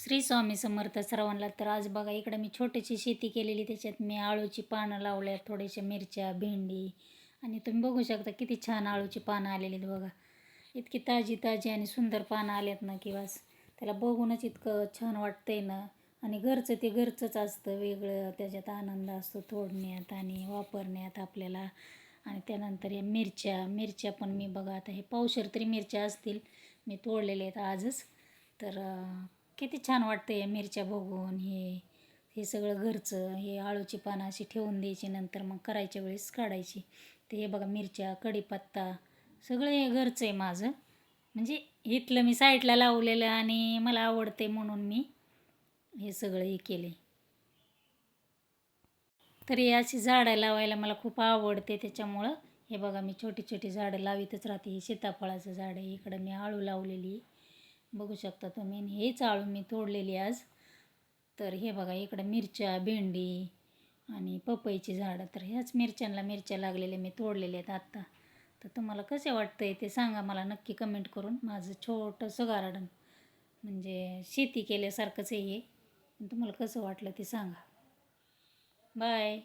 श्री स्वामी समर्थ सर्वांना. तर आज बघा इकडे मी छोटीशी शेती केलेली, त्याच्यात मी आळूची पानं लावल्या, थोड्याशा मिरच्या, भेंडी, आणि तुम्ही बघू शकता किती छान आळूची पानं आलेली आहेत बघा. इतकी ताजी ताजी आणि सुंदर पानं आल्यात ना की बस त्याला बघूनच इतकं छान वाटतंय ना. आणि घरचं ते घरचंच असतं, वेगळं त्याच्यात आनंद असतो तोडण्यात आणि वापरण्यात आपल्याला. आणि त्यानंतर या मिरच्या पण मी बघा, आता हे पावशेर तरी मिरच्या असतील मी तोडलेले आहेत आजच. तर किती छान वाटतं या मिरच्या बघून. हे सगळं घरचं. हे आळूची पानं अशी ठेवून द्यायची, नंतर मग करायच्या वेळेस काढायची. ते हे बघा, मिरच्या, कढीपत्ता, सगळं हे घरचं आहे माझं. म्हणजे इथलं मी साईडला लावलेलं आणि मला आवडते म्हणून मी हे सगळं हे केले. तरी अशी झाडं लावायला मला खूप आवडते, त्याच्यामुळं हे बघा मी छोटी छोटी झाडं लावितच राहते. हे सीताफळाचं झाड आहे, इकडं मी आळू लावलेली बघू शकता तुम्ही. हेच आळू मी तोडलेली आज. तर हे बघा इकडं मिरच्या, भेंडी आणि पपईची झाडं. तर ह्याच मिरच्या लागलेल्या मी तोडलेले आहेत आत्ता. तर तुम्हाला कसे वाटतंय ते सांगा मला नक्की कमेंट करून. माझं छोटंसं गार्डन म्हणजे शेती केल्यासारखंच आहे हे. तुम्हाला कसं वाटलं ते सांगा. बाय.